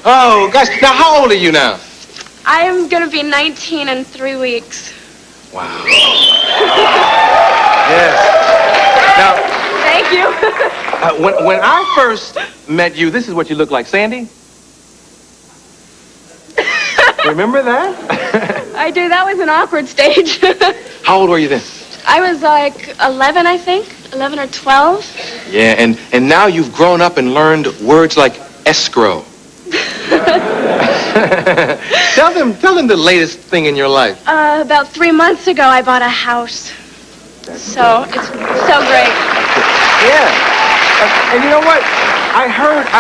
Oh, gosh. Now, how old are you now? I am going to be 19 in 3 weeks. Wow. Yes. Now... Thank you. When I first met you, this is what you look like. Sandy? Remember that? I do. That was an awkward stage. How old were you then? I was like 11, I think. 11 or 12. Yeah, and now you've grown up and learned words like escrow. Tell them the latest thing in your life. About 3 months ago, I bought a house. It's so great. Yeah. And you know what? I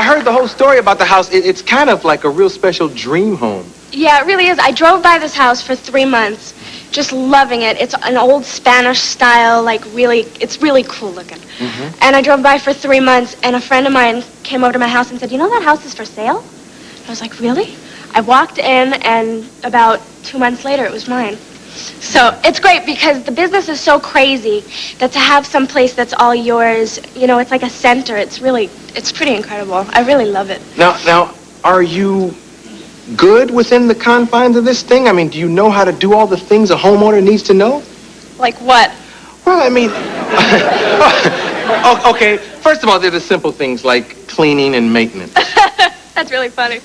heard the whole story about the house. It's kind of like a real special dream home. Yeah, it really is. I drove by this house for 3 months, just loving it. It's an old Spanish style, it's really cool looking. Mm-hmm. And I drove by for 3 months, and a friend of mine came over to my house and said, you know that house is for sale? I was like, really? I walked in, and about 2 months later, it was mine. So it's great because the business is so crazy that to have some place that's all yours, it's like a center. It's pretty incredible. I really love it. Now, are you good within the confines of this thing? I mean, do you know how to do all the things a homeowner needs to know? Like what? Well, I mean, okay, first of all, there's the simple things like cleaning and maintenance. That's really funny.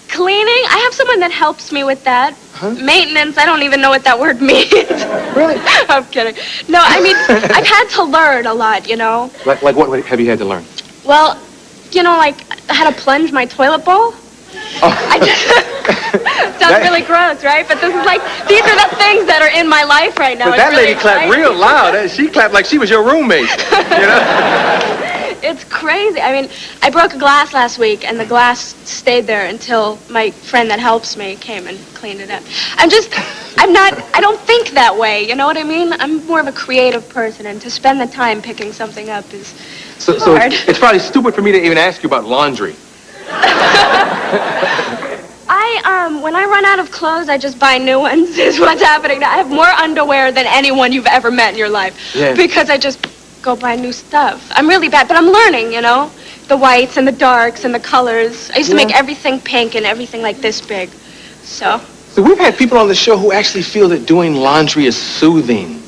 Cleaning, I have someone that helps me with that. Huh? Maintenance, I don't even know what that word means. Really? I'm kidding. No, I mean, I've had to learn a lot, Like what have you had to learn? Well, like how to plunge my toilet bowl. Oh. Sounds really gross, right? But this is these are the things that are in my life right now. But that lady clapped real loud. She clapped like she was your roommate, It's crazy. I mean, I broke a glass last week, and the glass stayed there until my friend that helps me came and cleaned it up. I don't think that way, you know what I mean? I'm more of a creative person, and to spend the time picking something up is hard. So it's probably stupid for me to even ask you about laundry. When I run out of clothes, I just buy new ones, is what's happening now. I have more underwear than anyone you've ever met in your life. Yeah. Because I just go buy new stuff. I'm really bad, but I'm learning, the whites and the darks and the colors. I used to make everything pink and everything like this big. So we've had people on the show who actually feel that doing laundry is soothing.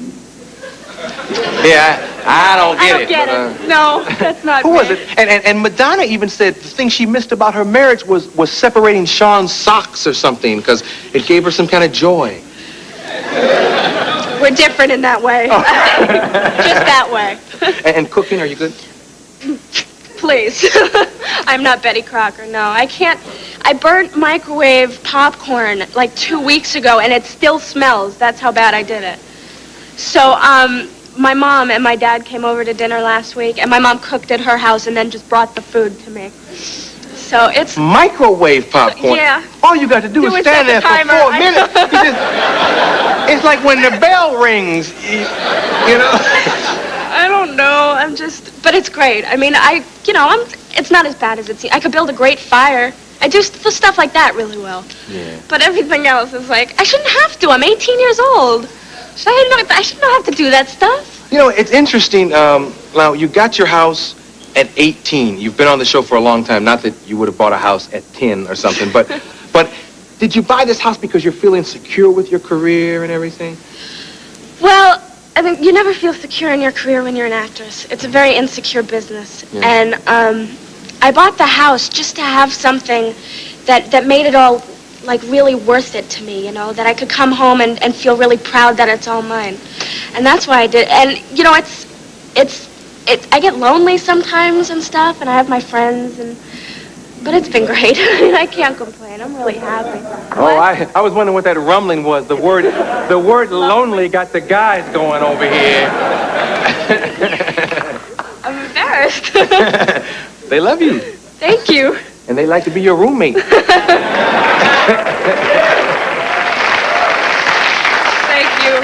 Yeah, I don't get it. No, that's not Who was it? And Madonna even said the thing she missed about her marriage was separating Sean's socks or something because it gave her some kind of joy. We're different in that way. Oh. Just that way. And cooking, are you good? Please. I'm not Betty Crocker, no. I can't. I burnt microwave popcorn 2 weeks ago, and it still smells. That's how bad I did it. So, my mom and my dad came over to dinner last week, and my mom cooked at her house and then just brought the food to me. So it's... Microwave popcorn? Yeah. All you got to do is stand there for 4 minutes. It's like when the bell rings, I don't know. But it's great. I mean, it's not as bad as it seems. I could build a great fire. I do stuff like that really well. Yeah. But everything else is I shouldn't have to. I'm 18 years old. I shouldn't have to do that stuff. It's interesting. Now, you got your house at 18. You've been on the show for a long time. Not that you would have bought a house at 10 or something, but did you buy this house because you're feeling secure with your career and everything? Well, I think you never feel secure in your career when you're an actress. It's a very insecure business. Yeah. And I bought the house just to have something that made it all really worth it to me, that I could come home and feel really proud that it's all mine. And that's why I did. And, I get lonely sometimes and stuff, and I have my friends, but it's been great. I can't complain. I'm really happy. Oh, I was wondering what that rumbling was. The word lonely got the guys going over here. I'm embarrassed. They love you. Thank you. And they like to be your roommate. Thank you.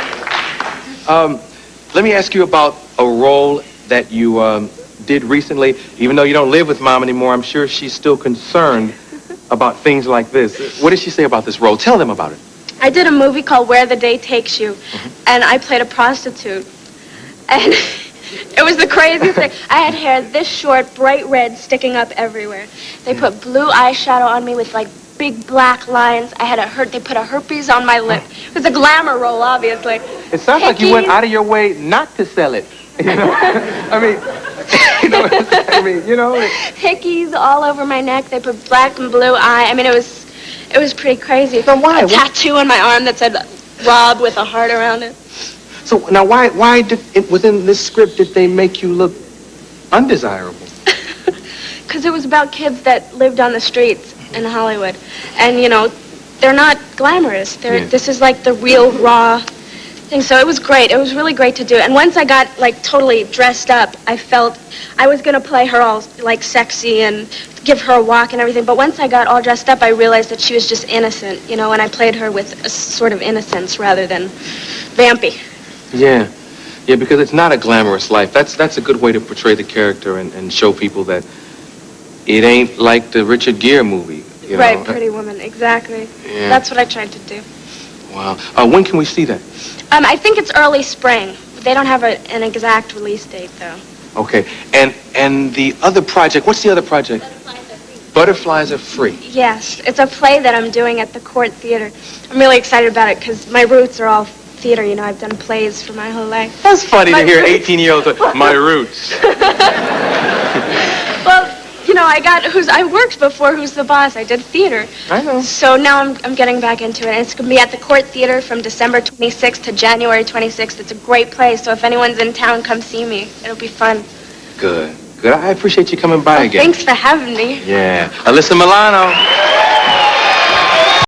Let me ask you about a role that you did recently. Even though you don't live with Mom anymore, I'm sure she's still concerned about things like this. What did she say about this role? Tell them about it. I did a movie called Where the Day Takes You, and I played a prostitute. And It was the craziest thing. I had hair this short, bright red, sticking up everywhere. They put blue eyeshadow on me with, like, big black lines. They put a herpes on my lip. It was a glamour role, obviously. It sounds like you went out of your way not to sell it. You know? Hickeys all over my neck. They put black and blue eye. I mean, it was pretty crazy. But why? A tattoo on my arm that said Rob with a heart around it. So now why within this script did they make you look undesirable? Because it was about kids that lived on the streets in Hollywood. And, you know, they're not glamorous. This is like the real, raw thing. So it was great. It was really great to do. And once I got, like, totally dressed up, I felt I was going to play her all, like, sexy and give her a walk and everything. But once I got all dressed up, I realized that she was just innocent, you know, and I played her with a sort of innocence rather than vampy. Yeah. Yeah, because it's not a glamorous life. That's a good way to portray the character and show people that it ain't like the Richard Gere movie. You Right, know? Pretty Woman, exactly. Yeah. That's what I tried to do. Wow. When can we see that? I think it's early spring. They don't have an exact release date, though. Okay. And the other project, what's the other project? Butterflies Are Free. Yes, it's a play that I'm doing at the Court Theater. I'm really excited about it because my roots are all theater, you know. I've done plays for my whole life. That's funny to hear 18-year-olds with my roots. Well, you know, I worked before Who's the Boss. I did theater. I know. So now I'm getting back into it. And it's going to be at the Court Theater from December 26th to January 26th. It's a great play, so if anyone's in town, come see me. It'll be fun. Good. I appreciate you coming by again. Thanks for having me. Yeah. Alyssa Milano.